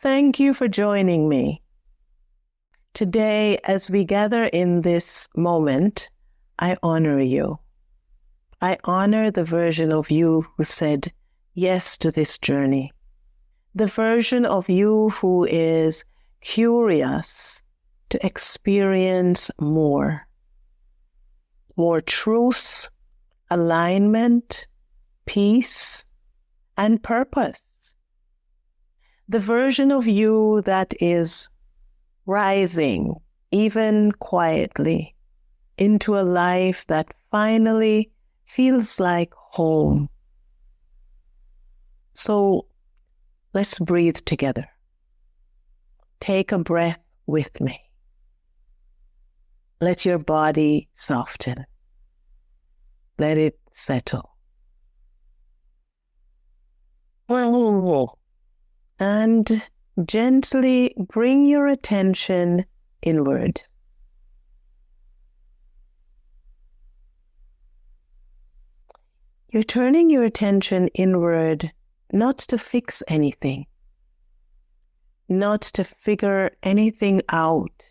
Thank you for joining me. Today, as we gather in this moment, I honor you. I honor the version of you who said yes to this journey. The version of you who is curious to experience more truth, alignment, peace, and purpose. The version of you that is rising, even quietly, into a life that finally feels like home. So let's breathe together. Take a breath with me. Let your body soften. Let it settle. And gently bring your attention inward. You're turning your attention inward not to fix anything, not to figure anything out,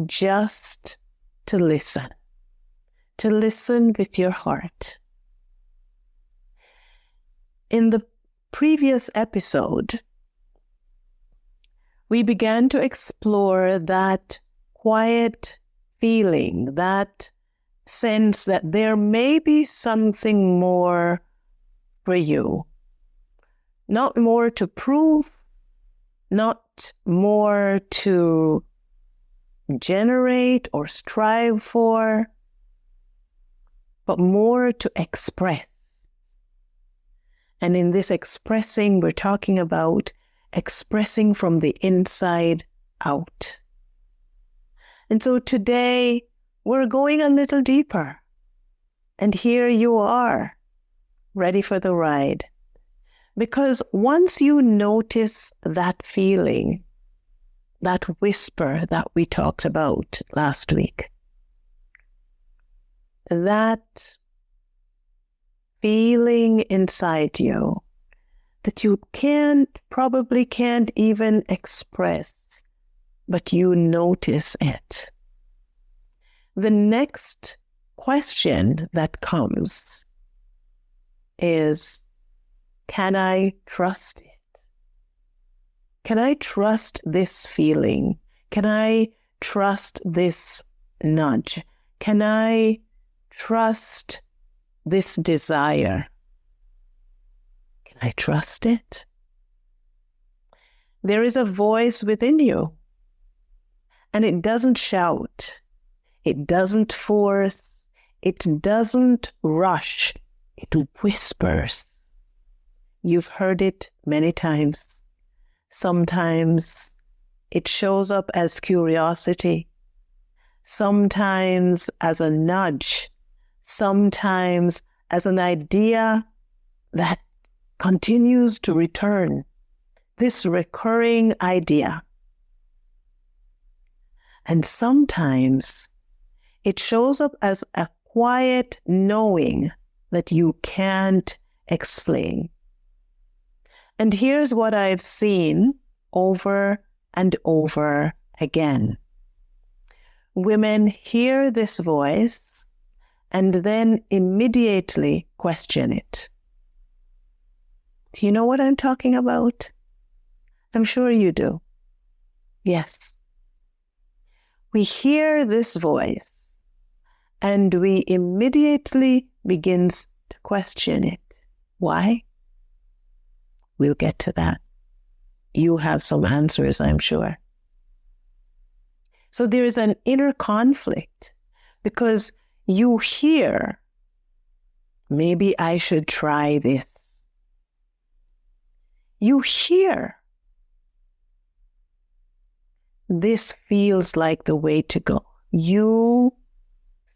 just to listen with your heart. In the previous episode, we began to explore that quiet feeling, that sense that there may be something more for you. Not more to prove, not more to generate or strive for, but more to express. And in this expressing, we're talking about expressing from the inside out. And so today, we're going a little deeper. And here you are, ready for the ride. Because once you notice that feeling, that whisper that we talked about last week, that feeling inside you that you probably can't even express, but you notice it. The next question that comes is, can I trust it? Can I trust this feeling? Can I trust this nudge? Can I trust this desire? Can I trust it? There is a voice within you, and it doesn't shout. It doesn't force. It doesn't rush. It whispers. You've heard it many times. Sometimes it shows up as curiosity. Sometimes as a nudge. Sometimes as an idea that continues to return, this recurring idea. And sometimes it shows up as a quiet knowing that you can't explain. And here's what I've seen over and over again. Women hear this voice and then immediately question it. Do you know what I'm talking about? I'm sure you do. Yes. We hear this voice and we immediately begin to question it. Why? We'll get to that. You have some answers, I'm sure. So there is an inner conflict because you hear, maybe I should try this. You hear, this feels like the way to go. You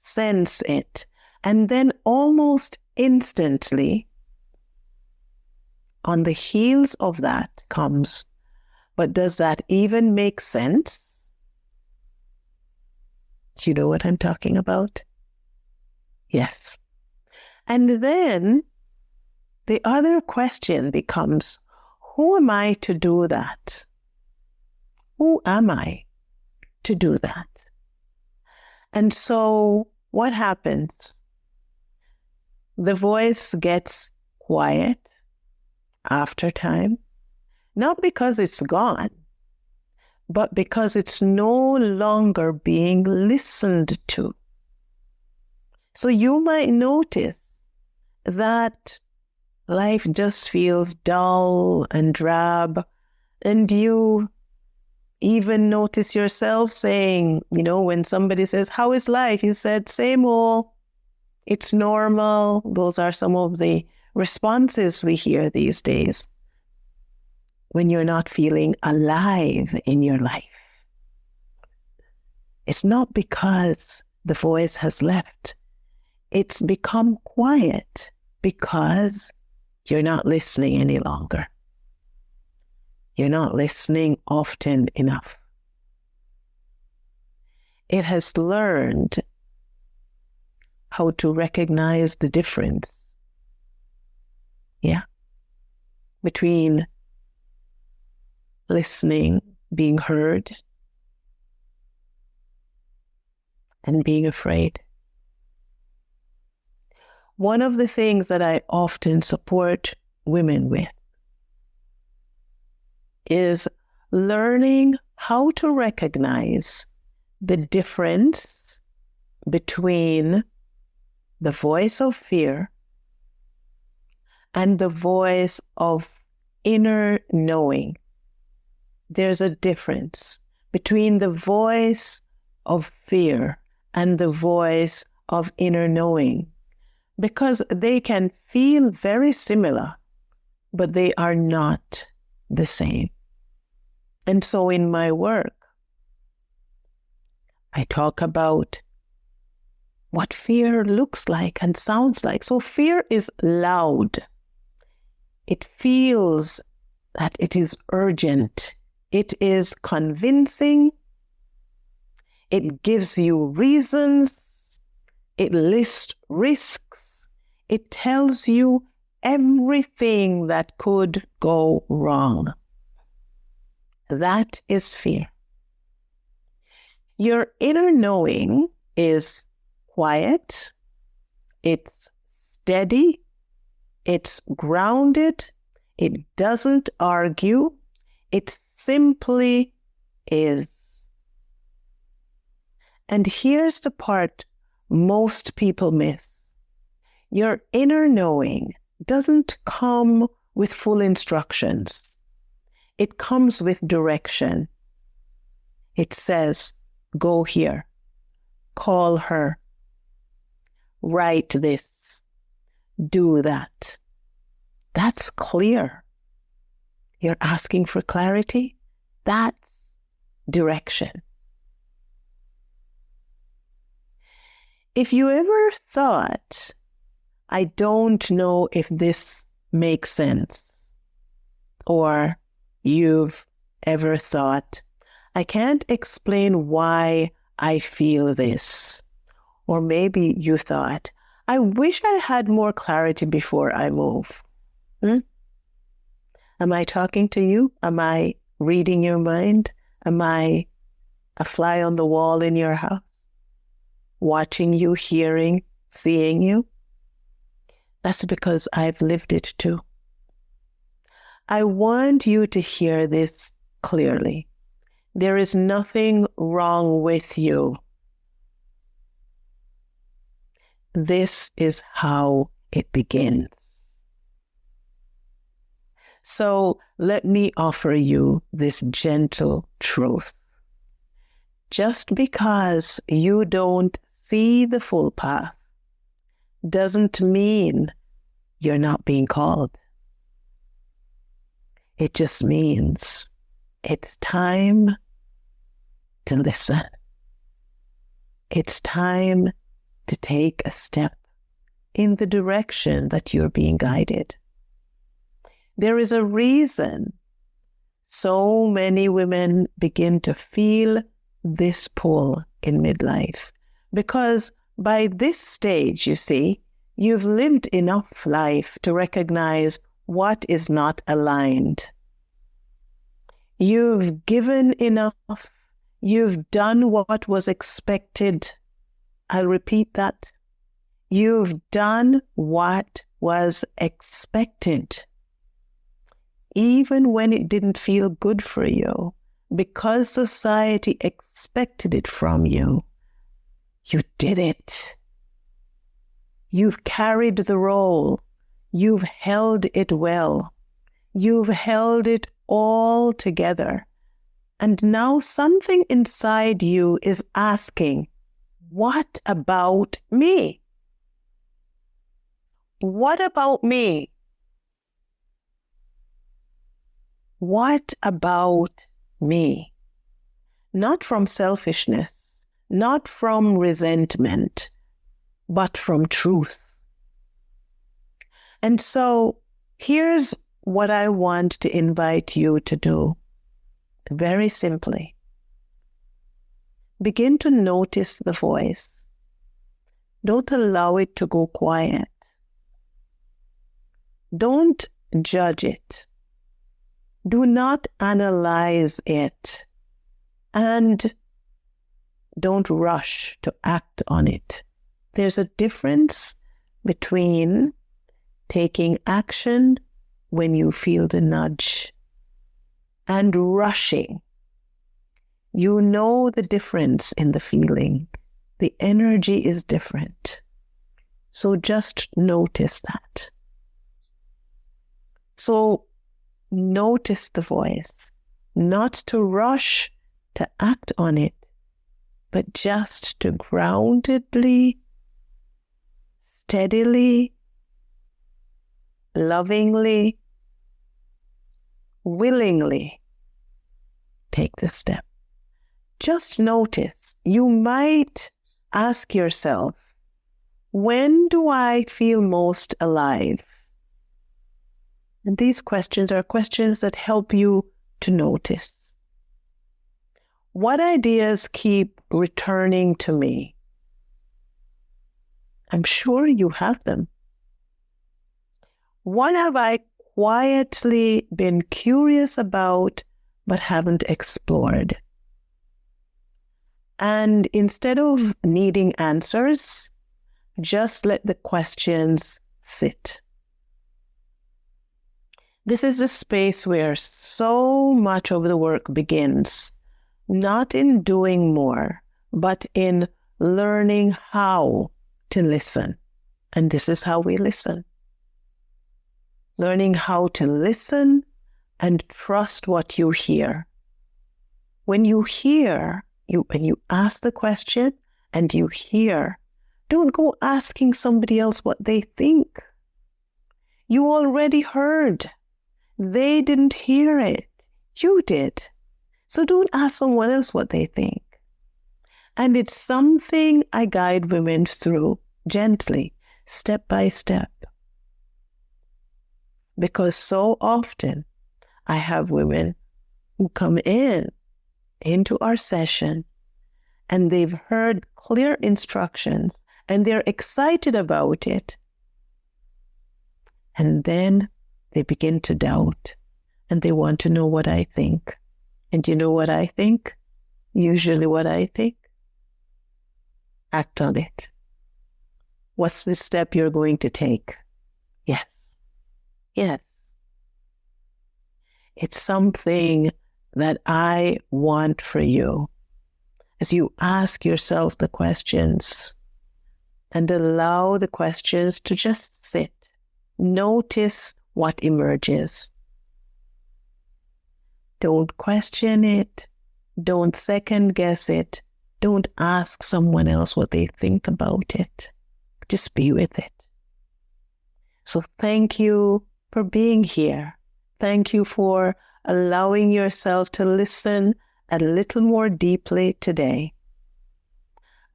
sense it. And then almost instantly, on the heels of that comes, but does that even make sense? Do you know what I'm talking about? Yes. And then the other question becomes, who am I to do that? Who am I to do that? And so what happens? The voice gets quiet after time, not because it's gone, but because it's no longer being listened to. So you might notice that life just feels dull and drab, and you even notice yourself saying, when somebody says, how is life? You said, same old, it's normal. Those are some of the responses we hear these days when you're not feeling alive in your life. It's not because the voice has left. It's become quiet because you're not listening any longer. You're not listening often enough. It has learned how to recognize the difference, between listening, being heard, and being afraid. One of the things that I often support women with is learning how to recognize the difference between the voice of fear and the voice of inner knowing. There's a difference between the voice of fear and the voice of inner knowing, because they can feel very similar, but they are not the same. And so in my work, I talk about what fear looks like and sounds like. So fear is loud. It feels that it is urgent. It is convincing. It gives you reasons. It lists risks. It tells you everything that could go wrong. That is fear. Your inner knowing is quiet, it's steady, it's grounded, it doesn't argue, it simply is. And here's the part most people miss. Your inner knowing doesn't come with full instructions. It comes with direction. It says, go here, call her, write this, do that. That's clear. You're asking for clarity? That's direction. If you ever thought, I don't know if this makes sense, or you've ever thought, I can't explain why I feel this. Or maybe you thought, I wish I had more clarity before I move. Am I talking to you? Am I reading your mind? Am I a fly on the wall in your house? Watching you, hearing, seeing you? That's because I've lived it too. I want you to hear this clearly. There is nothing wrong with you. This is how it begins. So let me offer you this gentle truth. Just because you don't see the full path doesn't mean you're not being called. It just means it's time to listen. It's time to take a step in the direction that you're being guided. There is a reason so many women begin to feel this pull in midlife, because by this stage, you see, you've lived enough life to recognize what is not aligned You've given enough. You've done what was expected. I'll repeat that. You've done what was expected. Even when it didn't feel good for you, because society expected it from you, you did it. You've carried the role. You've held it well. You've held it all together. And now something inside you is asking, what about me? What about me? What about me? Not from selfishness, not from resentment, but from truth. And so here's what I want to invite you to do. Very simply, begin to notice the voice. Don't allow it to go quiet. Don't judge it. Do not analyze it. And don't rush to act on it. There's a difference between taking action when you feel the nudge and rushing. You know the difference in the feeling. The energy is different. So just notice that. So notice the voice, not to rush to act on it, but just to groundedly, steadily, lovingly, willingly take the step. Just notice. You might ask yourself, when do I feel most alive? And these questions are questions that help you to notice. What ideas keep returning to me? I'm sure you have them. What have I quietly been curious about but haven't explored? And instead of needing answers, just let the questions sit. This is a space where so much of the work begins, not in doing more, but in learning how to listen. And this is how we listen. Learning how to listen and trust what you hear. When you hear, when you ask the question and you hear, don't go asking somebody else what they think. You already heard. They didn't hear it. You did. So don't ask someone else what they think. And it's something I guide women through gently, step by step. Because so often I have women who come into our session and they've heard clear instructions and they're excited about it. And then they begin to doubt and they want to know what I think. And you know what I think? Usually what I think? Act on it. What's the step you're going to take? Yes. Yes. It's something that I want for you as you ask yourself the questions and allow the questions to just sit. Notice what emerges. Don't question it. Don't second guess it. Don't ask someone else what they think about it. Just be with it. So thank you for being here. Thank you for allowing yourself to listen a little more deeply today.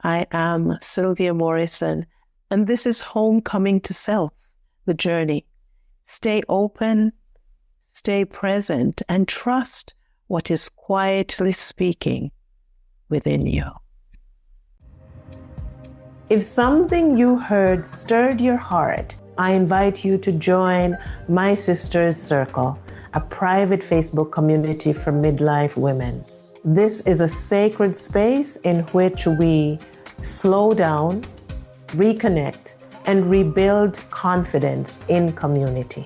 I am Sylvia Morrison, and this is Homecoming to Self, the journey. Stay open, stay present, and trust what is quietly speaking within you. If something you heard stirred your heart I invite you to join My Sister's Circle, a private Facebook community for midlife women. This is a sacred space in which we slow down, reconnect, and rebuild confidence in community.